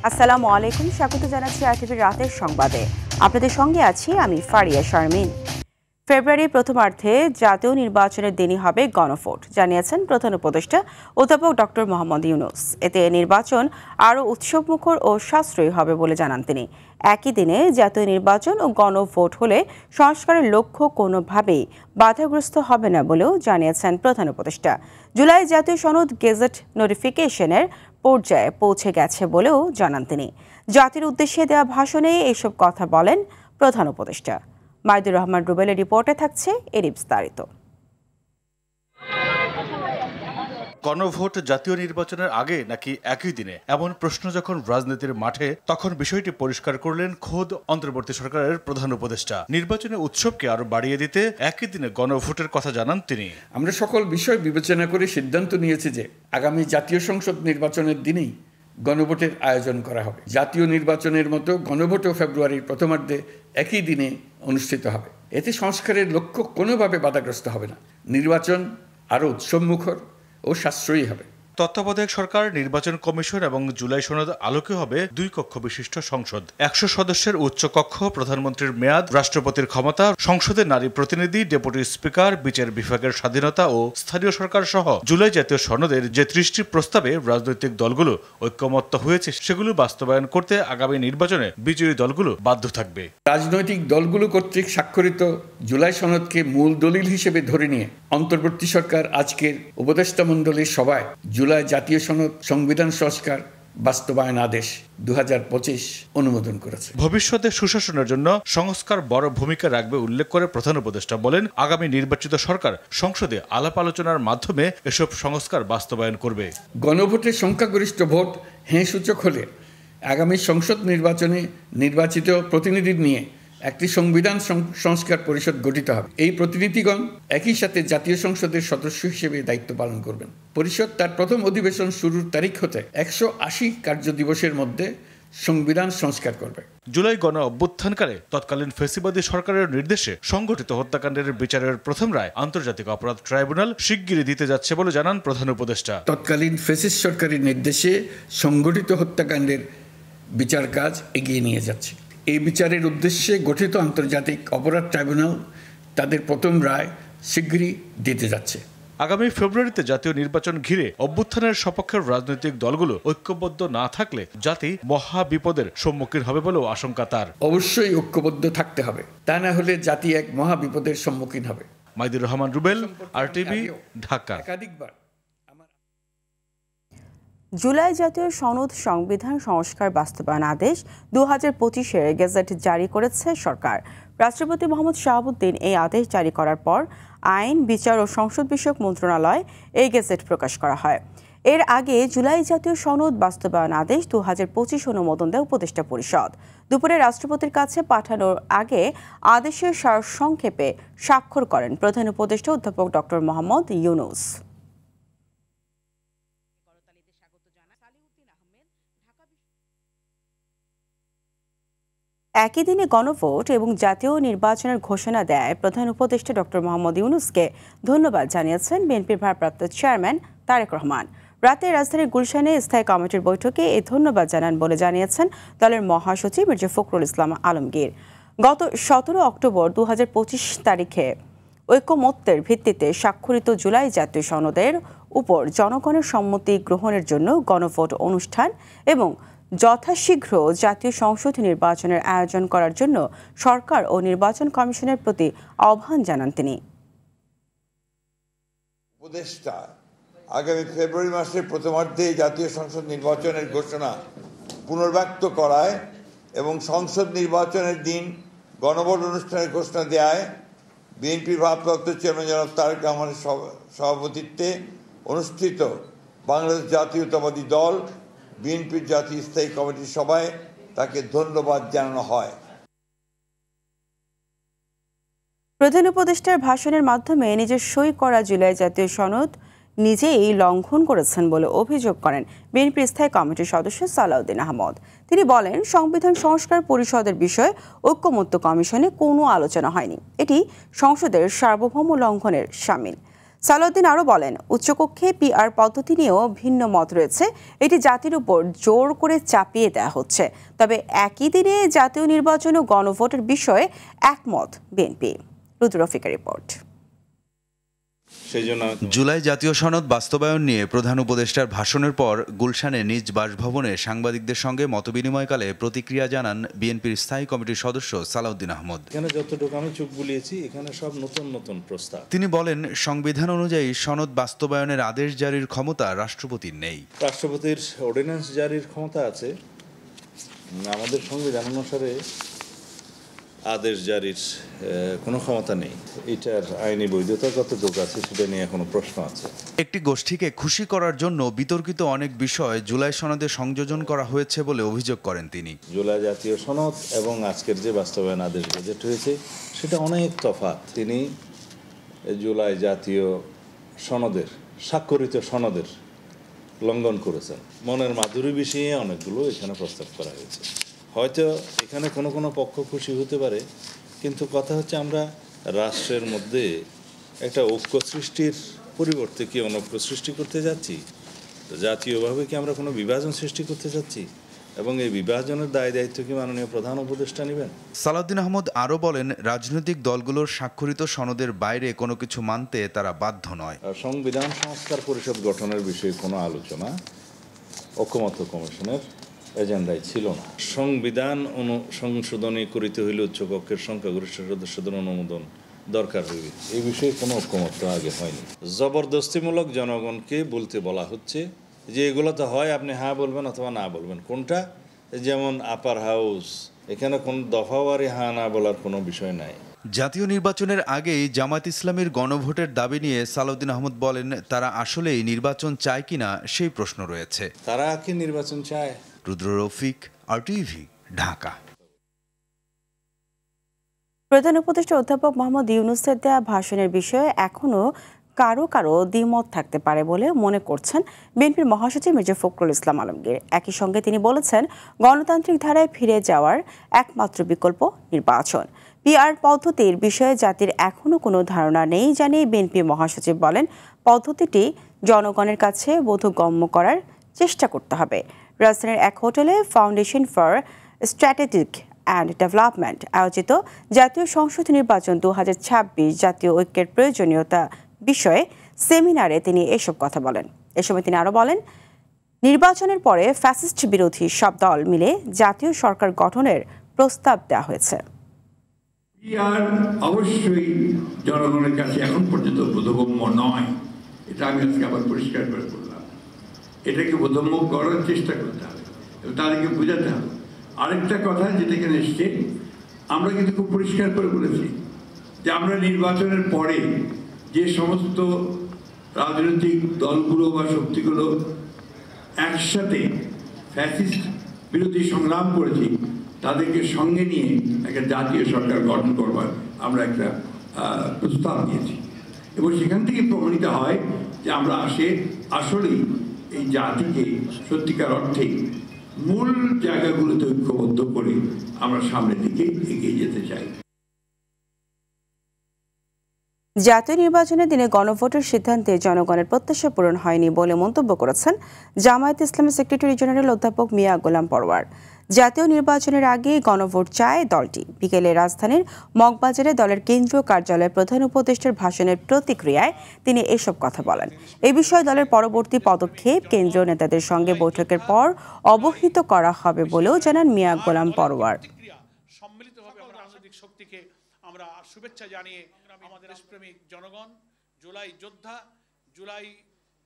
আসসালামু আলাইকুম, স্বাগত জানাচ্ছি আরটিভির রাতের সংবাদে। আপনাদের সঙ্গে আছি আমি ফারিয়া শারমিন। ফেব্রুয়ারির প্রথমার্ধে জাতীয় নির্বাচনের দিনই হবে গণভোট, জানিয়েছেন প্রধান উপদেষ্টা অধ্যাপক ডক্টর মোহাম্মদ ইউনূস। এতে নির্বাচন আরও উৎসবমুখর ও সাশ্রয়ী হবে বলে জানান তিনি। একই দিনে জাতীয় নির্বাচন ও গণভোট হলে সংস্কারের লক্ষ্য কোনোভাবেই বাধাগ্রস্ত হবে না বলেও জানিয়েছেন প্রধান উপদেষ্টা। জুলাই জাতীয় সনদ গেজেট নোটিফিকেশনের পর্যায়ে পৌঁছে গেছে বলেও জানান তিনি। জাতির উদ্দেশ্যে দেওয়া ভাষণে এসব কথা বলেন প্রধান উপদেষ্টা। মাইদুর রহমান রুবেলের রিপোর্টে থাকছে এর বিস্তারিত। গণভোট জাতীয় নির্বাচনের আগে নাকি একই দিনে, এমন প্রশ্ন যখন রাজনীতির মাঠে, তখন বিষয়টি পরিষ্কার করলেন খোদ অন্তর্বর্তী সরকারের প্রধান উপদেষ্টা। নির্বাচনের উৎসবকে আরো বাড়িয়ে দিতে একই দিনে গণভোটের কথা জানান তিনি। আমরা সকল বিষয় বিবেচনা করে সিদ্ধান্ত নিয়েছি যে আগামী জাতীয় সংসদ নির্বাচনের দিনেই গণভোটের আয়োজন করা হবে। জাতীয় নির্বাচনের মতো গণভোটও ফেব্রুয়ারির প্রথমার্ধে একই দিনে অনুষ্ঠিত হবে। এতে সংস্কারের লক্ষ্য কোনোভাবে বাধাগ্রস্ত হবে না। নির্বাচন আরও উৎসবমুখর ও সাশ্রয়ী হবে। তত্ত্বাবধায়ক সরকার, নির্বাচন কমিশন এবং জুলাই সনদ আলোকে হবে 2 কক্ষ বিশিষ্ট সংসদ। 100 সদস্যের উচ্চ কক্ষ, প্রধানমন্ত্রীর মেয়াদ, রাষ্ট্রপতির ক্ষমতা, সংসদের নারী প্রতিনিধি, ডেপুটি স্পিকার, বিচার বিভাগের স্বাধীনতা ও স্থানীয় সরকার সহ জুলাই জাতীয় সনদের যে 30টি প্রস্তাবে রাজনৈতিক দলগুলো ঐক্যমত্য হয়েছে, সেগুলো বাস্তবায়ন করতে আগামী নির্বাচনে বিজয়ী দলগুলো বাধ্য থাকবে। রাজনৈতিক দলগুলো কর্তৃক স্বাক্ষরিত জুলাই সনদকে মূল দলিল হিসেবে ধরে নিয়ে অন্তর্বর্তী সরকার আজকের উপদেষ্টা মণ্ডলীর সভায় জুলাই জাতীয় সনদ সংবিধান সংস্কার বাস্তবায়ন আদেশ 2025 অনুমোদন করেছে। ভবিষ্যতে সুশাসনের জন্য সংস্কার বড় ভূমিকা রাখবে উল্লেখ করে প্রধান উপদেষ্টা বলেন, আগামী নির্বাচিত সরকার সংসদে আলাপ আলোচনার মাধ্যমে এসব সংস্কার বাস্তবায়ন করবে। গণভোটের সংখ্যাগরিষ্ঠ ভোট হ্যাঁ সূচক হলে আগামী সংসদ নির্বাচনে নির্বাচিত প্রতিনিধি নিয়ে একটি সংবিধান সংস্কার পরিষদ গঠিত হবে। এই প্রতিনিধিগণ একই সাথে জাতীয় সংসদের সদস্য হিসেবে দায়িত্ব পালন করবেন। পরিষদ তার প্রথম অধিবেশন শুরুর তারিখ হতে 180 কার্যদিবসের মধ্যে সংবিধান সংস্কার করবে। জুলাই গণ অভ্যুত্থানকালে তৎকালীন ফ্যাসিবাদী সরকারের নির্দেশে সংগঠিত হত্যাকাণ্ডের বিচারের প্রথম রায় আন্তর্জাতিক অপরাধ ট্রাইব্যুনাল শিগগিরই দিতে যাচ্ছে বলে জানান প্রধান উপদেষ্টা। তৎকালীন ফ্যাসিস্ট সরকারের নির্দেশে সংগঠিত হত্যাকাণ্ডের বিচার কাজ এগিয়ে নিয়ে যাচ্ছে। এই বিচারের উদ্দেশ্যে গঠিত আন্তর্জাতিক অপরাধ ট্রাইব্যুনাল তাদের প্রথম রায় শিগগিরই দিতে যাচ্ছে। আগামী ফেব্রুয়ারিতে জাতীয় নির্বাচন ঘিরে অভ্যুত্থানের সপক্ষের রাজনৈতিক দলগুলো ঐক্যবদ্ধ না থাকলে জাতি মহা বিপদের সম্মুখীন হবে বলেও আশঙ্কা তার। অবশ্যই ঐক্যবদ্ধ থাকতে হবে, তা না হলে জাতি এক মহা বিপদের সম্মুখীন হবে। মাইদুর রহমান রুবেল, আরটিভি, ঢাকা। একাধিকবার জুলাই জাতীয় সনদ সংবিধান সংস্কার বাস্তবায়ন আদেশ 2025-এর গেজেট জারি করেছে সরকার। রাষ্ট্রপতি মোহাম্মদ শাহাবুদ্দিন এই আদেশ জারি করার পর আইন, বিচার ও সংসদ বিষয়ক মন্ত্রণালয় এই গেজেট প্রকাশ করা হয়। এর আগে জুলাই জাতীয় সনদ বাস্তবায়ন আদেশ 2025 অনুমোদন দেয় উপদেষ্টা পরিষদ। দুপুরে রাষ্ট্রপতির কাছে পাঠানোর আগে আদেশের সারসংক্ষেপে স্বাক্ষর করেন প্রধান উপদেষ্টা অধ্যাপক ডক্টর মোহাম্মদ ইউনূস। একই দিনে গণভোট এবং জাতীয় নির্বাচনের ঘোষণা দেয় প্রধান উপদেষ্টা ডক্টর মোহাম্মদ ইউনূসকে ধন্যবাদ জানিয়েছেন বিএনপির ভারপ্রাপ্ত চেয়ারম্যান তারেক রহমান। রাতে রাজধানীর গুলশানে স্থায়ী কমিটির বৈঠকে এই ধন্যবাদ জানান বলে জানিয়েছেন দলের মহাসচিব মির্জা ফখরুল ইসলাম আলমগীর। গত 17 অক্টোবর 2025 তারিখে ঐকমত্যের ভিত্তিতে স্বাক্ষরিত জুলাই জাতীয় সনদের উপর জনগণের সম্মতি গ্রহণের জন্য গণভোট অনুষ্ঠান এবং যথাশীঘ্র জাতীয় সংসদ নির্বাচনের আয়োজন করার জন্য সরকার ও নির্বাচন কমিশনের প্রতি আহ্বান জানান তিনি। উপদেষ্টা আগামী ফেব্রুয়ারি মাসের প্রথমার্ধে জাতীয় সংসদ নির্বাচনের ঘোষণা পুনর্ব্যক্ত করায় এবং সংসদ নির্বাচনের দিন গণভোট অনুষ্ঠানের ঘোষণা দেয় বিএনপির ভারপ্রাপ্ত চেয়ারম্যান জনাব তারেক রহমানের সভাপতিত্বে অনুষ্ঠিত বাংলাদেশ জাতীয়তাবাদী দল বিএনপির জাতীয় স্থায়ী কমিটির সভায় তাকে ধন্যবাদ জানানো হয়। প্রধান উপদেষ্টার ভাষণের মাধ্যমে নিজের সই করা জুলাই জাতীয় সনদ নিজেই লঙ্ঘন করেছেন বলে অভিযোগ করেন বিএনপির স্থায়ী কমিটির সদস্য সালাউদ্দিন আহমদ। তিনি বলেন, সংবিধান সংস্কার পরিষদের বিষয়ে ঐকমত্য কমিশনে কোনো আলোচনা হয়নি, এটি সংসদের সার্বভৌম লঙ্ঘনের শামিল। সালাউদ্দিন আরও বলেন, উচ্চকক্ষে পিআর পদ্ধতি নিয়েও ভিন্ন মত রয়েছে। এটি জাতির উপর জোর করে চাপিয়ে দেওয়া হচ্ছে। তবে একই দিনে জাতীয় নির্বাচন ও গণভোটের বিষয়ে একমত বিএনপি। রুদ্র রফিকের রিপোর্ট। জুলাই জাতীয় সনদ বাস্তবায়ন নিয়ে প্রধান উপদেষ্টার ভাষণের পর গুলশানে নিজ বাসভবনে সাংবাদিকদের সঙ্গে মতবিনিময়কালে প্রতিক্রিয়া জানান বিএনপির স্থায়ী কমিটির সদস্য সালাউদ্দিন আহমদ। এখানে যতটুকু আমি চোখ বুলিয়েছি, এখানে সব নতুন নতুন প্রস্তাব। তিনি বলেন, সংবিধান অনুযায়ী সনদ বাস্তবায়নের আদেশ জারির ক্ষমতা রাষ্ট্রপতির নেই। রাষ্ট্রপতির অর্ডিন্যান্স জারির ক্ষমতা আছে, আমাদের সংবিধান অনুসারে আদেশ জারির কোনো ক্ষমতা নেই। এটার আইনি বৈধতা কতটুকু আছে সেটা নিয়ে এখনো প্রশ্ন আছে। একটি গোষ্ঠীকে খুশি করার জন্য বিতর্কিত অনেক বিষয় জুলাই সনদে সংযোজন করা হয়েছে বলে অভিযোগ করেন তিনি। জুলাই জাতীয় সনদ এবং আজকের যে বাস্তবায়ন আদেশ গেজেট হয়েছে সেটা অনেক তফাৎ। তিনি জুলাই জাতীয় সনদের স্বাক্ষরিত সনদের লঙ্ঘন করেছেন। মনের মাধুরী বিষয়ে অনেকগুলো এখানে প্রস্তাব করা হয়েছে। হয়তো এখানে কোনো কোনো পক্ষ খুশি হতে পারে, কিন্তু কথা হচ্ছে আমরা রাষ্ট্রের মধ্যে একটা ঐক্য সৃষ্টির পরিবর্তে কি অনৈক্য সৃষ্টি করতে যাচ্ছি? জাতীয়ভাবে কি আমরা কোনো বিভাজন সৃষ্টি করতে যাচ্ছি? এবং এই বিভাজনের দায় দায়িত্ব কি মাননীয় প্রধান উপদেষ্টা নেবেন? সালাউদ্দিন আহমদ আরও বলেন, রাজনৈতিক দলগুলোর স্বাক্ষরিত সনদের বাইরে কোনো কিছু মানতে তারা বাধ্য নয়। সংবিধান সংস্কার পরিষদ গঠনের বিষয়ে কোনো আলোচনা ঐকমত্য কমিশনের এজেন্ডায় ছিল না। সংবিধান সংশোধনী করিতে হইলে উচ্চকক্ষের সংখ্যাগরিষ্ঠ সদস্যদের অনুমোদন দরকার হইবে, এই বিষয়ে কোনো ঐকমত্য আগে হয়নি। জবরদস্তিমূলক জনগণকে বলতে বলা হচ্ছে যে এগুলো তো হয়, আপনি হ্যাঁ বলবেন অথবা না বলবেন। কোনটা? যেমন আপার হাউস, এখানে কোন দফাওয়ারি হ্যাঁ না বলার কোনো বিষয় নাই। জাতীয় নির্বাচনের আগেই জামায়াত ইসলামীর গণভোটের দাবি নিয়ে সালাউদ্দিন আহমদ বলেন, তারা আসলেই নির্বাচন চায় কিনা সেই প্রশ্ন রয়েছে। তারা কি নির্বাচন চায়? রুদ্র রফিক, RTV, ঢাকা। প্রধান উপদেষ্টা অধ্যাপক মোহাম্মদ ইউনূসের দেয়া ভাষণের বিষয়ে এখনও কারো কারো দ্বিমত থাকতে পারে বলে মনে করছেন বিএনপির মহাসচিব মির্জা ফখরুল ইসলাম আলমগীর। একই সঙ্গে তিনি বলেছেন, গণতান্ত্রিক ধারায় ফিরে যাওয়ার একমাত্র বিকল্প নির্বাচন। পিআর পদ্ধতির বিষয়ে জাতির এখনও কোনো ধারণা নেই জানিয়ে বিএনপি মহাসচিব বলেন, পদ্ধতিটি জনগণের কাছে বোধগম্য করার চেষ্টা করতে হবে। রাজধানীর এক হোটেলে foundation for strategic and development আয়োজিত জাতীয় সংসদ নির্বাচন 2026 জাতীয় ঐক্যের প্রয়োজনীয়তা বিষয়ে সেমিনারে তিনি এসব কথা বলেন। এ সময় তিনি আরও বলেন, নির্বাচনের পরে ফ্যাসিস্ট বিরোধী সব দল মিলে জাতীয় সরকার গঠনের প্রস্তাব দেওয়া হয়েছে। অবশ্যই জনগণের কাছে এখন পর্যন্ত বোধগম্য নয়, এটা আমি আজকে আবার পরিষ্কার করে বললাম। এটাকে বোধগম্য করার চেষ্টা করতে হবে এবং তাদেরকে বোঝাতে হবে। আরেকটা কথা যেটা এখানে এসছে, আমরা কিন্তু খুব পরিষ্কার করে বলেছি যে আমরা নির্বাচনের পরে যে সমস্ত রাজনৈতিক দলগুলো বা শক্তিগুলো একসাথে ফ্যাসিস্ট বিরোধী সংগ্রাম করেছি, তাদেরকে সঙ্গে নিয়ে একটা জাতীয় সরকার গঠন করবার আমরা একটা প্রস্তাব দিয়েছি। এবং সেখান থেকে প্রমাণিত হয় যে আমরা আসলেই এই জাতিকে সত্যিকার অর্থে মূল জায়গাগুলোতে ঐক্যবদ্ধ করে আমরা সামনের দিকে এগিয়ে যেতে চাই। জাতীয় নির্বাচনের দিনে গণভোটের সিদ্ধান্তে জনগণের প্রত্যাশা পূরণ হয়নি বলে মন্তব্য করেছেন জামায়াত ইসলামের সেক্রেটারি জেনারেল অধ্যাপক মিয়া গোলাম পরওয়ার। জাতীয় নির্বাচনের আগে গণভোট চায় দলটি। বিকেলে রাজধানীর মগবাজারে দলের কেন্দ্রীয় কার্যালয়ে প্রধান উপদেষ্টার ভাষণের প্রতিক্রিয়ায় তিনি এসব কথা বলেন। এই বিষয়ে দলের পরবর্তী পদক্ষেপ কেন্দ্রীয় নেতাদের সঙ্গে বৈঠকের পর অবহিত করা হবে বলেও জানান মিয়া গোলাম পরওয়ার। সম্মিলিতভাবে আমরা রাজনৈতিক শক্তিকে আমরা শুভেচ্ছা জানিয়ে আমাদের দেশপ্রেমিক জনগণ, জুলাই যোদ্ধা, জুলাই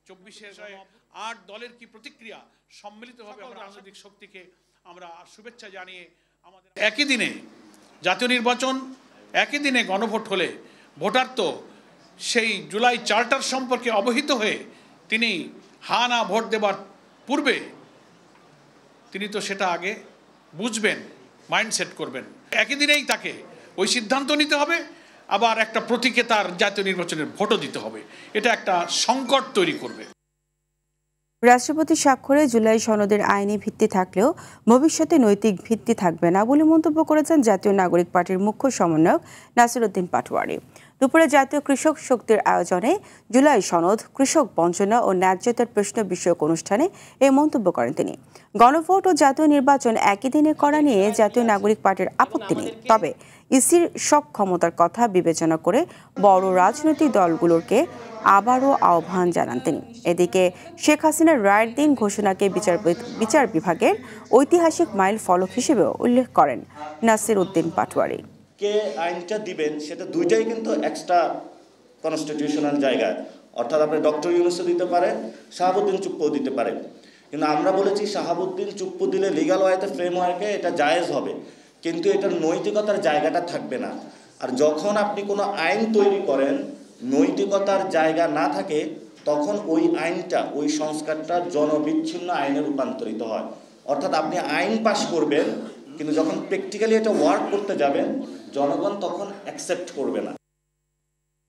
24-এর 8 দলের কি প্রতিক্রিয়া, সম্মিলিতভাবে আমরা রাজনৈতিক শক্তিকে আমরা শুভেচ্ছা জানিয়ে আমাদের একই দিনে জাতীয় নির্বাচন, একই দিনে গণভোট হলে ভোটার তো সেই জুলাই চার্টার সম্পর্কে অবহিত হয়ে তিনি হা না ভোট দেবার পূর্বে তিনি তো সেটা আগে বুঝবেন, মাইন্ডসেট করবেন। একই দিনেই তাকে ওই সিদ্ধান্ত নিতে হবে, আবার একটা প্রতীকে তার জাতীয় নির্বাচনের ভোটও দিতে হবে। এটা একটা সংকট তৈরি করবে। রাষ্ট্রপতি স্বাক্ষরে জুলাই সনদের আইনি ভিত্তি থাকলেও ভবিষ্যতে নৈতিক ভিত্তি থাকবে না বলে মন্তব্য করেছেন জাতীয় নাগরিক পার্টির মুখ্য সমন্বয়ক নাসির উদ্দিন পাটোয়ারি। দুপুরে জাতীয় কৃষক শক্তির আয়োজনে জুলাই সনদ, কৃষক বঞ্চনা ও ন্যায্যতার প্রশ্ন বিষয়ক অনুষ্ঠানে এই মন্তব্য করেন তিনি। গণভোট ও জাতীয় নির্বাচন একই দিনে করা নিয়ে জাতীয় নাগরিক পার্টির আপত্তি নেই, তবে ইসির সব ক্ষমতার কথা বিবেচনা করে বড় রাজনৈতিক দলগুলোকে আবারও আহ্বান জানান তিনি। এদিকে শেখ হাসিনার রায়ের দিন ঘোষণাকে বিচার বিভাগের ঐতিহাসিক মাইল ফলক হিসেবেও উল্লেখ করেন নাসির উদ্দিন পাটোয়ারি। কে আইনটা দিবেন সেটা দুইটাই কিন্তু এক্সট্রা কনস্টিটিউশনাল জায়গায়, অর্থাৎ আপনি ডক্টর ইউনূসও দিতে পারেন, শাহাবুদ্দিন চুপ্পুও দিতে পারেন। কিন্তু আমরা বলেছি শাহাবুদ্দিন চুপ্পু দিলে লিগ্যাল ওয়েতে ফ্রেমওয়ার্কে এটা জায়েজ হবে, কিন্তু এটার নৈতিকতার জায়গাটা থাকবে না। আর যখন আপনি কোনো আইন তৈরি করেন নৈতিকতার জায়গা না থাকে, তখন ওই আইনটা, ওই সংস্কারটা জনবিচ্ছিন্ন আইনে রূপান্তরিত হয়। অর্থাৎ আপনি আইন পাশ করবেন, কিন্তু যখন প্র্যাকটিক্যালি এটা ওয়ার্ক করতে যাবেন জনগণ তখন অ্যাকসেপ্ট করবে না।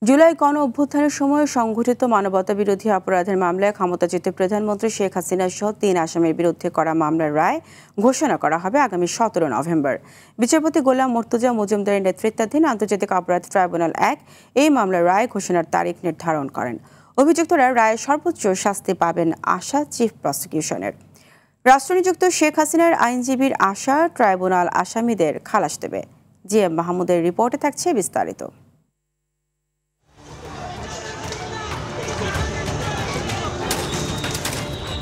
জুলাই গণ অভ্যুত্থানের সময় সংঘটিত মানবতা বিরোধী অপরাধের মামলায় ক্ষমতাচ্যুত প্রধানমন্ত্রী শেখ হাসিনা সহ 3 আসামির বিরুদ্ধে করা মামলার রায় ঘোষণা করা হবে আগামী 17 নভেম্বর। বিচারপতি গোলাম মর্তুজা মজুমদারের নেতৃত্বাধীন আন্তর্জাতিক অপরাধ ট্রাইব্যুনাল 1 এই মামলার রায় ঘোষণার তারিখ নির্ধারণ করেন। অভিযুক্তরা রায়ে সর্বোচ্চ শাস্তি পাবেন আশা চিফ প্রসিকিউশনের। রাষ্ট্রনিযুক্ত শেখ হাসিনার আইনজীবীর আশা ট্রাইব্যুনাল আসামিদের খালাস দেবে। জিএম মাহমুদের রিপোর্টে থাকছে বিস্তারিত।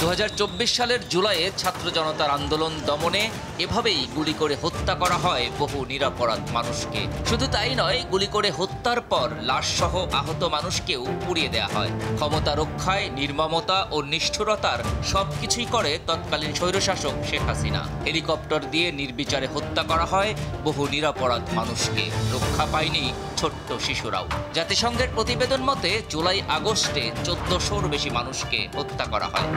2024 সালের জুলাইয়ে ছাত্র জনতার আন্দোলন দমনে এভাবেই গুলি করে হত্যা করা হয় বহু নিরপরাধ মানুষকে। শুধু তাই নয়, গুলি করে হত্যার পর লাশসহ আহত মানুষকেও পুড়িয়ে দেওয়া হয়। ক্ষমতা রক্ষায় নির্মমতা ও নিষ্ঠুরতার সবকিছুই করে তৎকালীন স্বৈরশাসক শেখ হাসিনা। হেলিকপ্টার দিয়ে নির্বিচারে হত্যা করা হয় বহু নিরপরাধ মানুষকে, রক্ষা পায়নি ছোট্ট শিশুরাও। জাতিসংঘের প্রতিবেদন মতে জুলাই আগস্টে 1400-র বেশি মানুষকে হত্যা করা হয়।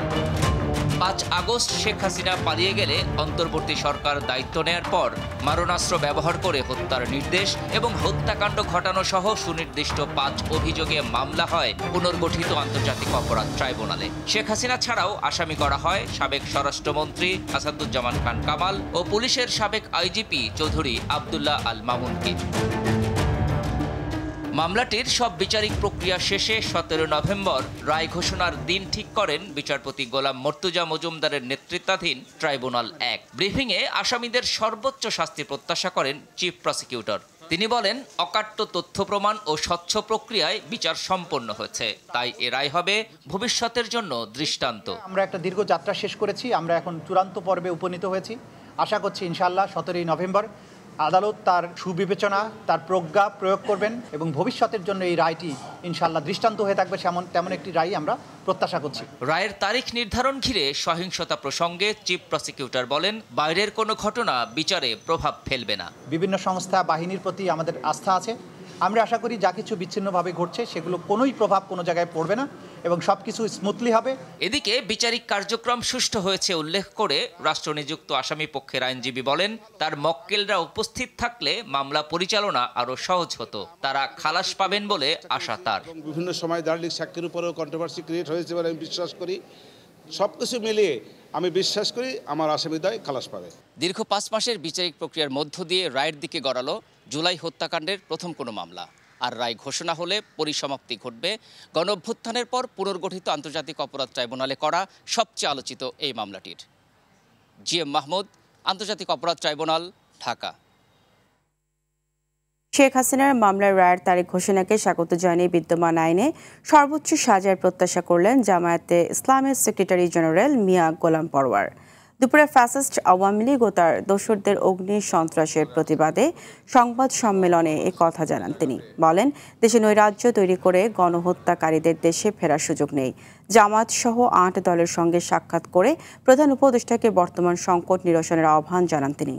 5 আগস্ট শেখ হাসিনা পালিয়ে গেলে অন্তর্বর্তী সরকার দায়িত্ব নেয়ার পর মারণাস্ত্র ব্যবহার করে হত্যার নির্দেশ এবং হত্যাকাণ্ড ঘটানো সহ সুনির্দিষ্ট 5 অভিযোগে মামলা হয় পুনর্গঠিত আন্তর্জাতিক অপরাধ ট্রাইব্যুনালে। শেখ হাসিনা ছাড়াও আসামি করা হয় সাবেক স্বরাষ্ট্রমন্ত্রী আসাদুজ্জামান খান কামাল ও পুলিশের সাবেক আইজিপি চৌধুরী আব্দুল্লাহ আল মামুনকে। মামলাটির সব বিচারিক প্রক্রিয়া শেষে 17 নভেম্বর রায় ঘোষণার দিন ঠিক করেন বিচারপতি গোলাম মর্তুজা মজুমদারের নেতৃত্বাধীন ট্রাইব্যুনাল 1। ব্রিফিংয়ে আসামিদের সর্বোচ্চ শাস্তি প্রত্যাশা করেন চিফ প্রসিকিউটর। তিনি বলেন, অকাট্য তথ্য প্রমাণ ও স্বচ্ছ প্রক্রিয়ায় বিচার সম্পন্ন হয়েছে, তাই এ রায় হবে ভবিষ্যতের জন্য দৃষ্টান্ত। আমরা একটা দীর্ঘ যাত্রা শেষ করেছি, আমরা এখন চূড়ান্ত পর্বে উপনীত হয়েছি। আশা করছি ইনশাআল্লাহ 17 নভেম্বর আদালত তার সুবিবেচনা, তার প্রজ্ঞা প্রয়োগ করবেন এবং ভবিষ্যতের জন্য এই রায়টি ইনশাআল্লাহ দৃষ্টান্ত হয়ে থাকবে, তেমন একটি রায় আমরা প্রত্যাশা করছি। রায়ের তারিখ নির্ধারণ ঘিরে সহিংসতা প্রসঙ্গে চিফ প্রসিকিউটর বলেন, বাইরের কোনো ঘটনা বিচারে প্রভাব ফেলবে না। বিভিন্ন সংস্থা বাহিনীর প্রতি আমাদের আস্থা আছে। আমরা আশা করি যা কিছু বিচ্ছিন্নভাবে ঘটছে সেগুলো কোনোই প্রভাব কোনো জায়গায় পড়বে না এবং সবকিছু স্মুথলি হবে। এদিকে বিচারিক কার্যক্রম সুষ্ঠু হয়েছে উল্লেখ করে রাষ্ট্রনিযুক্ত আসামি পক্ষের আইনজীবী বলেন, তার মক্কেলরা উপস্থিত থাকলে মামলা পরিচালনা আরো সহজ হতো। তারা খালাস পাবেন বলে আশা তার। বিভিন্ন সময় দাঁড়িয়ে সাক্ষীর উপরেও কন্ট্রোভার্সি ক্রিয়েট হয়েছে বলে আমি বিশ্বাস করি। সবকিছু মিলিয়ে আমি বিশ্বাস করি আমার আসামিদ্বয় খালাস পাবে। দীর্ঘ 5 মাসের বিচারিক প্রক্রিয়ার মধ্য দিয়ে রায়ের দিকে গড়ালো জুলাই হত্যাকাণ্ডের প্রথম কোনো মামলা। আর রায় ঘোষণা হলে পরিসমাপ্তি ঘটবে গণঅভ্যুত্থানের পর পুনর্গঠিত আন্তর্জাতিক অপরাধ ট্রাইব্যুনালে করা সবচেয়ে আলোচিত এই মামলাটির। জিএম মাহমুদ, আন্তর্জাতিক অপরাধ ট্রাইব্যুনাল, ঢাকা। শেখ হাসিনার মামলার রায়ের তারিখ ঘোষণাকে স্বাগত জানিয়ে বিদ্যমান আইনে সর্বোচ্চ সাজার প্রত্যাশা করলেন জামায়াতে ইসলামের সেক্রেটারি জেনারেল মিয়া গোলাম পরওয়ার। দুপুরে ফ্যাসিস্ট আওয়ামী লীগ ও তার দোসরদের অগ্নি সন্ত্রাসের প্রতিবাদে সংবাদ সম্মেলনে এ কথা জানান তিনি। বলেন, দেশে নৈরাজ্য তৈরি করে গণহত্যাকারীদের দেশে ফেরার সুযোগ নেই। জামাত সহ 8 দলের সঙ্গে সাক্ষাৎ করে প্রধান উপদেষ্টাকে বর্তমান সংকট নিরসনের আহ্বান জানান তিনি।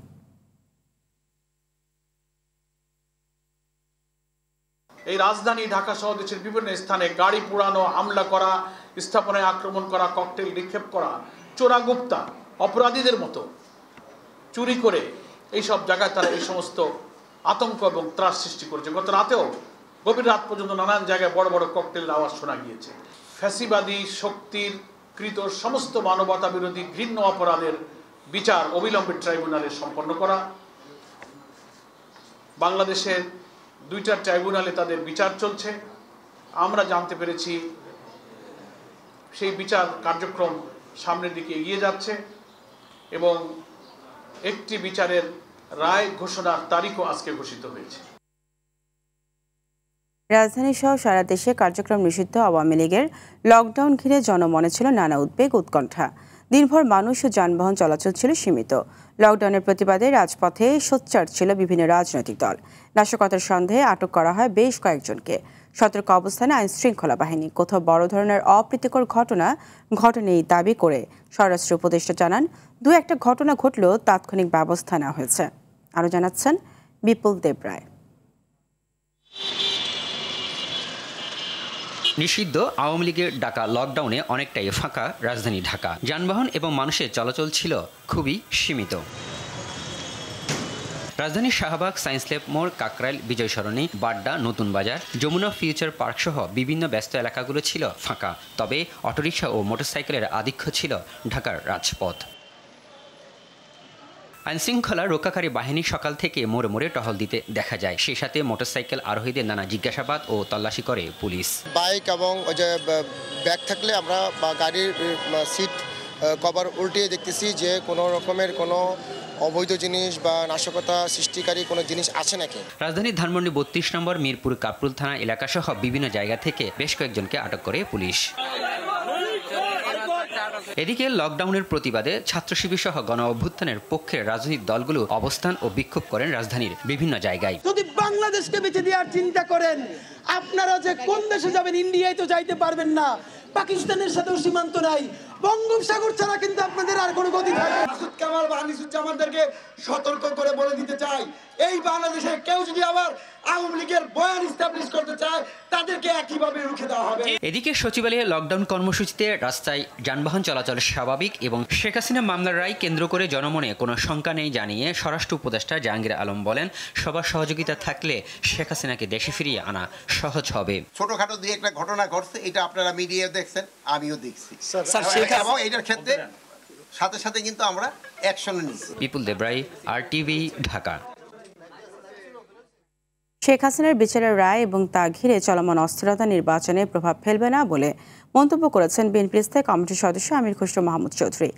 এই রাজধানী ঢাকা সহ দেশের বিভিন্ন স্থানে গাড়ি পোড়ানো, হামলা করা, স্থাপনায় আক্রমণ করা, ককটেল নিক্ষেপ করা, চোরাগুপ্তা অপরাধীদের মতো চুরি করে এইসব জায়গায় তারা এই সমস্ত আতঙ্ক এবং ত্রাস সৃষ্টি করেছে। গত রাতেও গভীর রাত পর্যন্ত নানান জায়গায় বড় বড় ককটেলের আওয়াজ শোনা গিয়েছে। ফ্যাসিবাদী শক্তির কৃত সমস্ত মানবতা বিরোধী ঘৃণ্য অপরাধের বিচার অবিলম্বে ট্রাইব্যুনালে সম্পন্ন করা, বাংলাদেশের 2টা ট্রাইব্যুনালে তাদের বিচার চলছে। আমরা জানতে পেরেছি সেই বিচার কার্যক্রম সামনের দিকে এগিয়ে যাচ্ছে এবং একটি বিচারের রায় ঘোষণার তারিখও আজকে ঘোষিত হয়েছে। রাজধানী সহ সারা দেশে কার্যক্রম নিষিদ্ধ আওয়ামী লীগের লকডাউন ঘিরে জনমনে ছিল নানা উদ্বেগ উৎকণ্ঠা। দিনভর মানুষ ও যানবাহন চলাচল ছিল সীমিত। লকডাউনের প্রতিবাদে রাজপথে সোচ্চার ছিল বিভিন্ন রাজনৈতিক দল। নাশকতার সন্দেহে আটক করা হয় বেশ কয়েকজনকে। সতর্ক অবস্থানে আইন শৃঙ্খলা বাহিনী। কোথাও বড় ধরনের অপ্রীতিকর ঘটনা ঘটেনি দাবি করে স্বরাষ্ট্র উপদেষ্টা জানান, 2-1টা ঘটনা ঘটলেও তাৎক্ষণিক ব্যবস্থা নেওয়া হয়েছে। আরও জানাচ্ছেন বিপুল দেবরায়। নিষিদ্ধ আওয়ামী লীগের ডাকা লকডাউনে অনেকটাই ফাঁকা রাজধানী ঢাকা। যানবাহন এবং মানুষের চলাচল ছিল খুবই সীমিত। রাজধানীর শাহবাগ, সায়েন্স ল্যাব মোড়, কাকরাইল, বিজয় সরণি, বাড্ডা, নতুন বাজার, যমুনা ফিউচার পার্ক সহ বিভিন্ন ব্যস্ত এলাকাগুলো ছিল ফাঁকা। তবে অটোরিকশা ও মোটরসাইকেলের আধিক্য ছিল ঢাকার রাজপথ। আইনশৃঙ্খলা রক্ষাকারী বাহিনী সকাল থেকে মোড়ে মোড়ে টহল দিতে দেখা যায়। সেই সাথে মোটরসাইকেল আরোহীদের নানা জিজ্ঞাসাবাদ ও তল্লাশি করে পুলিশ। বাইক এবং ওই যে ব্যাগ থাকলে আমরা বা গাড়ির সিট কভার উল্টিয়ে দেখতেছি যে কোনো রকমের কোনো অবৈধ জিনিস বা নাশকতা সৃষ্টিকারী কোনো জিনিস আছে নাকি। রাজধানীর ধানমন্ডি 32 নম্বর মিরপুর কাপরুল থানা এলাকা সহ বিভিন্ন জায়গা থেকে বেশ কয়েকজনকে আটক করে পুলিশ। এদিকে লকডাউনের প্রতিবাদে ছাত্র শিবির সহ গণ অভ্যুত্থানের পক্ষের রাজনৈতিক দলগুলো অবস্থান ও বিক্ষোভ করেন রাজধানীর বিভিন্ন জায়গায়। যদি বাংলাদেশকে বেঁচে দেওয়ার চিন্তা করেন, আপনারা যে কোন দেশে যাবেন, ইন্ডিয়ায় তো যাইতে পারবেন না, পাকিস্তানের সাথেও সীমান্ত নাই, বঙ্গোপসাগর ছাড়া কিন্তু আপনাদের আর কোনো গতি থাকে না। মাসুদ কামাল বা আনিসুজ্জামানদেরকে সতর্ক করে বলে দিতে চাই, এই বাংলাদেশে কেউ যদি আবার আওয়ামী লীগের বয়ান এস্টাবলিশ করতে চায়, তাদেরকে একইভাবে রুখে দেওয়া হবে। এদিকে সচিবালয়ে লকডাউন কর্মসূচিতে রাস্তায় যানবাহন চলাচল স্বাভাবিক এবং শেখ হাসিনা মামলার রায় কেন্দ্র করে জনমনে কোনো শঙ্কা নেই জানিয়ে স্বরাষ্ট্র উপদেষ্টা জাহাঙ্গীর আলম বলেন, সবার সহযোগিতা থাকলে শেখ হাসিনাকে দেশে ফিরিয়ে আনা সহজ হবে। ছোটখাটো দুই একটা ঘটনা ঘটছে, এটা আপনারা মিডিয়ায় দেখছেন, আমিও দেখছি এবং এটার ক্ষেত্রে সাথে সাথে কিন্তু আমরা অ্যাকশন নিচ্ছি। বিপুল দেবরাই, RTV, ঢাকা। শেখ হাসিনার বিচারের রায় এবং তা ঘিরে চলমান অস্থিরতা নির্বাচনে প্রভাব ফেলবে না বলে মন্তব্য করেছেন বিএনপির স্থায়ী কমিটির সদস্য আমির খসরু মাহমুদ চৌধুরী।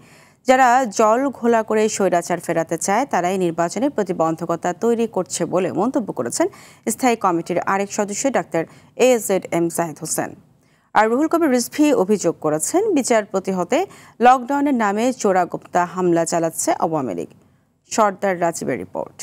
যারা জল ঘোলা করে স্বৈরাচার ফেরাতে চায় তারাই নির্বাচনে প্রতিবন্ধকতা তৈরি করছে বলে মন্তব্য করেছেন স্থায়ী কমিটির আরেক সদস্য ডাক্তার AZM জাহিদ হোসেন। আর রুহুল কবির রিজভী অভিযোগ করেছেন, বিচার প্রতিহতে লকডাউনের নামে চোরাগোপ্তা হামলা চালাচ্ছে আওয়ামী লীগ। সর্দার রাজীবের রিপোর্ট।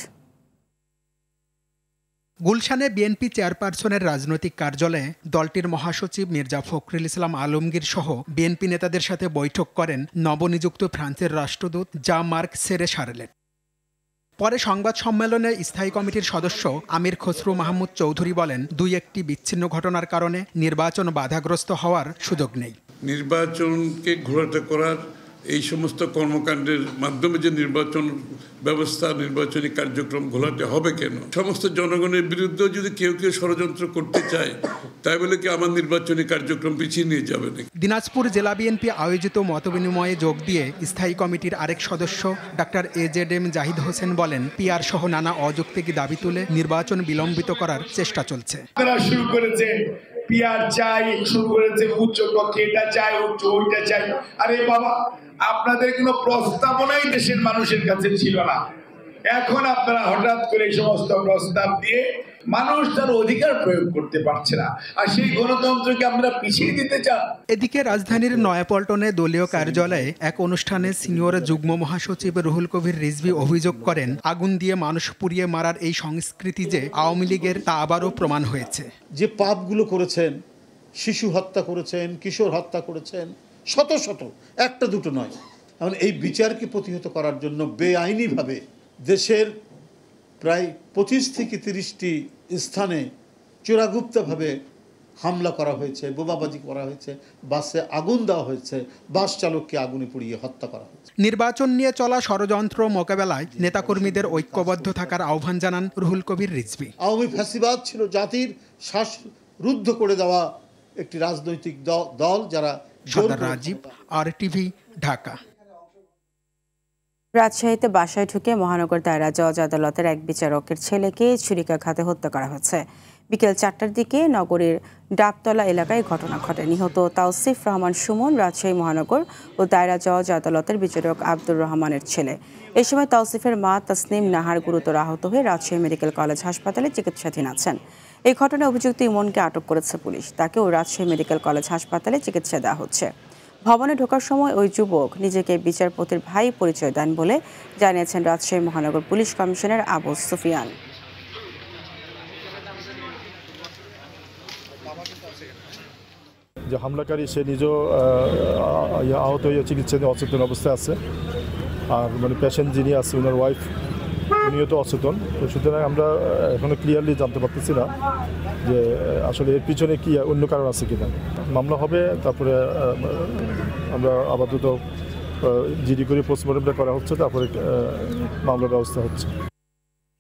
গুলশানে বিএনপি চেয়ারপারসনের রাজনৈতিক কার্যালয়ে দলটির মহাসচিব মির্জা ফখরুল ইসলাম আলমগীর সহ বিএনপি নেতাদের সাথে বৈঠক করেন নবনিযুক্ত ফ্রান্সের রাষ্ট্রদূত জা মার্ক সেরে শার্লেট। পরে সংবাদ সম্মেলনে স্থায়ী কমিটির সদস্য আমির খসরু মাহমুদ চৌধুরী বলেন, 2-1টি বিচ্ছিন্ন ঘটনার কারণে নির্বাচন বাধাগ্রস্ত হওয়ার সুযোগ নেই। নির্বাচনকে ঘোলাটে করার এই সমস্ত কর্মকাণ্ডের মাধ্যমে যে নির্বাচন ব্যবস্থা, নির্বাচনী কার্যক্রম ঘোলাটে হবে কেন? সমস্ত জনগণের বিরুদ্ধে যদি কেউ ষড়যন্ত্র করতে চায়, তাই বলে কি আমার নির্বাচনী কার্যক্রম পিছিয়ে নিয়ে যাবে নাকি? দিনাজপুর জেলা বিএনপি আয়োজিত মতবিনিময়ে যোগ দিয়ে স্থায়ী কমিটির আরেক সদস্য ডাক্তার AZM জাহিদ হোসেন বলেন, PR সহ নানা অযৌক্তিক দাবি তুলে নির্বাচন বিলম্বিত করার চেষ্টা চলছে। শুরু করেছে PR চাই, শুরু করেছে উচ্চ কক্ষে এটা চাই, উচ্চ ওইটা চাই। আরে বাবা, আপনাদের কোনো প্রস্তাবনাই দেশের মানুষের কাছে ছিল না। এখন আপনারা হঠাৎ করে এই সমস্ত প্রস্তাব দিয়ে মানুষ তার অধিকার প্রয়োগ করতে পারছে না, আর সেই গণতন্ত্রকে আমরা পিছিয়ে দিতে চান। এদিকে রাজধানীর নয়াপল্টনে দলীয় কার্যালয়ে এক অনুষ্ঠানে সিনিয়র যুগ্ম মহাসচিব রুহুল কবির রিজভী অভিযোগ করেন, আগুন দিয়ে মানুষ পুড়িয়ে মারার এই সংস্কৃতি যে আওয়ামী লীগের তা আবারও প্রমাণ হয়েছে। যে পাপগুলো করেছেন, শিশু হত্যা করেছেন, কিশোর হত্যা করেছেন, শত শত, একটা দুটো নয়। এখন এই বিচারকে প্রতিহত করার জন্য বেআইনিভাবে দেশের প্রায় 25 থেকে 30টি স্থানে চোরাগুপ্তভাবে হামলা করা হয়েছে, বোমাবাজি করা হয়েছে, বাসে আগুন দেওয়া হয়েছে, বাস চালককে আগুনে পুড়িয়ে হত্যা করা হয়েছে। নির্বাচন নিয়ে চলা ষড়যন্ত্র মোকাবেলায় নেতাকর্মীদের ঐক্যবদ্ধ থাকার আহ্বান জানান রুহুল কবির রিজভী। আওয়ামী ফ্যাসিবাদ ছিল জাতির শ্বাসরুদ্ধ করে দেওয়া একটি রাজনৈতিক দল, যারা। সর্দার রাজীব, RTV, ঢাকা। রাজশাহীতে বাসায় ঢুকে মহানগর দায়রা জজ আদালতের এক বিচারকের ছেলেকে ছুরিকাঘাতে হত্যা করা হয়েছে। বিকেল 4টার দিকে নগরীর ডাবতলা এলাকায় ঘটনা ঘটে। নিহত তাওসিফ রহমান সুমন রাজশাহী মহানগর ও দায়রা জজ আদালতের বিচারক আব্দুর রহমানের ছেলে। এ সময় তাওসিফের মা তাসনিম নাহার গুরুতর আহত হয়ে রাজশাহী মেডিকেল কলেজ হাসপাতালে চিকিৎসাধীন আছেন। এই ঘটনায় অভিযুক্ত ইমনকে আটক করেছে পুলিশ। তাকেও রাজশাহী মেডিকেল কলেজ হাসপাতালে চিকিৎসা দেওয়া হচ্ছে। ভবনে ঢোকার সময় ওই যুবক নিজেকে বিচারপতির ভাই পরিচয় দেন বলে জানিয়েছেন রাজশাহী মহানগর পুলিশ কমিশনার আবু সুফিয়ান। যে হামলাকারী সে নিজেও আহত হয়ে চিকিৎসাধীন অচেতন অবস্থায় আছে, আর মানে পেশেন্ট যিনি আছে ওনার ওয়াইফ উনিও তো অচেতন। তো সুতরাং আমরা এখনো ক্লিয়ারলি জানতে পারতেছি না যে আসলে এর পিছনে কি অন্য কারণ আছে কিনা। মামলা হবে, তারপরে আমরা আপাতত জিডি করে পোস্টমর্টমটা করা হচ্ছে, তারপরে মামলার ব্যবস্থা হচ্ছে।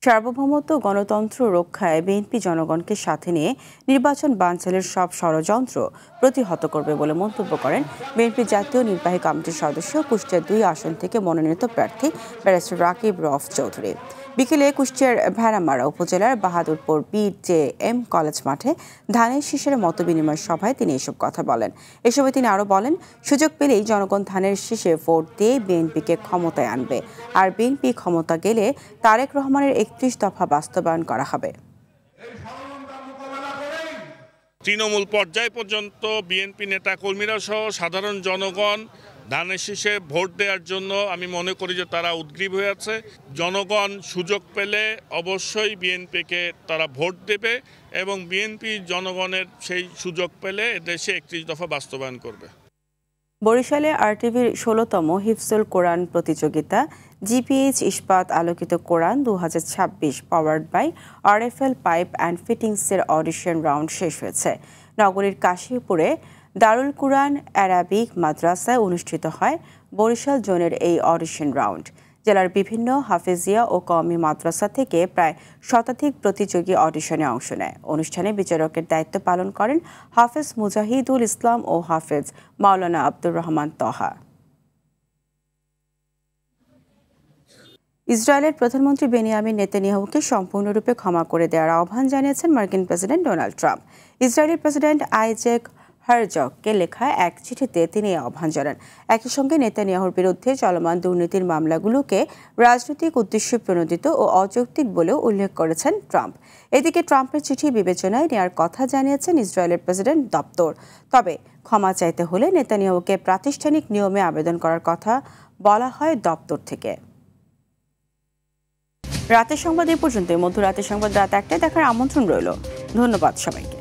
সার্বভৌমত্ব গণতন্ত্র রক্ষায় বিএনপি জনগণকে সাথে নিয়ে নির্বাচন বানচালের সব ষড়যন্ত্র প্রতিহত করবে বলে মন্তব্য করেন বিএনপি জাতীয় নির্বাহী কমিটির সদস্য কুষ্টিয়া 2 আসন থেকে মনোনীত প্রার্থী ব্যারিস্টার রাকিব রফ চৌধুরী। বিকেলে কুষ্টিয়ার ভেড়ামারা উপজেলার বাহাদুরপুর BJM কলেজ মাঠে ধানের শীষের মতবিনিময় সভায় তিনি এসব কথা বলেন। এ সময় তিনি আরও বলেন, সুযোগ পেলেই জনগণ ধানের শীষে ভোট দিয়ে বিএনপিকে ক্ষমতায় আনবে, আর বিএনপি ক্ষমতা গেলে তারেক রহমানের 31 দফা বাস্তবায়ন করা হবে। তৃণমূল পর্যায় পর্যন্ত বিএনপি নেতা কর্মীরা সহ সাধারণ জনগণ ধানের শীষে ভোট দেওয়ার জন্য আমি মনে করি যে তারা উদ্গ্রীব হয়ে আছে। জনগণ সুযোগ পেলে অবশ্যই বিএনপিকে তারা ভোট দেবে এবং বিএনপি জনগণের সেই সুযোগ পেলে দেশে 31 দফা বাস্তবায়ন করবে। বরিশালে RTVর 16তম হিফজুল কোরআন প্রতিযোগিতা GPH Ispat Alokito Quran 2026 powered by RFL pipe and ফিটিংসের অডিশন রাউন্ড শেষ হয়েছে। নগরীর কাশীপুরে দারুল কুরআন অ্যারাবিক মাদ্রাসায় অনুষ্ঠিত হয় বরিশাল জোনের এই অডিশন রাউন্ড। জেলার বিভিন্ন হাফেজিয়া ও কওমি মাদ্রাসা থেকে প্রায় শতাধিক প্রতিযোগী অডিশনে অংশ নেয়। অনুষ্ঠানে বিচারকের দায়িত্ব পালন করেন হাফেজ মুজাহিদুল ইসলাম ও হাফেজ মাওলানা আব্দুর রহমান তহা। ইসরায়েলের প্রধানমন্ত্রী বেনিয়ামিন নেতানিয়াহুকে সম্পূর্ণরূপে ক্ষমা করে দেওয়ার আহ্বান জানিয়েছেন মার্কিন প্রেসিডেন্ট ডোনাল্ড ট্রাম্প। ইসরায়েলের প্রেসিডেন্ট আইজ্যাক হারজগকে লেখা এক চিঠিতে তিনি আহ্বান জানান। একই সঙ্গে নেতানিয়াহুর বিরুদ্ধে চলমান দুর্নীতির মামলাগুলোকে রাজনৈতিক উদ্দেশ্যে প্রণোদিত ও অযৌক্তিক বলেও উল্লেখ করেছেন ট্রাম্প। এদিকে ট্রাম্পের চিঠি বিবেচনায় নেওয়ার কথা জানিয়েছেন ইসরায়েলের প্রেসিডেন্ট দপ্তর। তবে ক্ষমা চাইতে হলে নেতানিয়াহুকে প্রাতিষ্ঠানিক নিয়মে আবেদন করার কথা বলা হয় দপ্তর থেকে। রাতের সংবাদ এই পর্যন্তই। মধ্যরাতের সংবাদ রাত 1টায় দেখার আমন্ত্রণ রইল। ধন্যবাদ সবাইকে।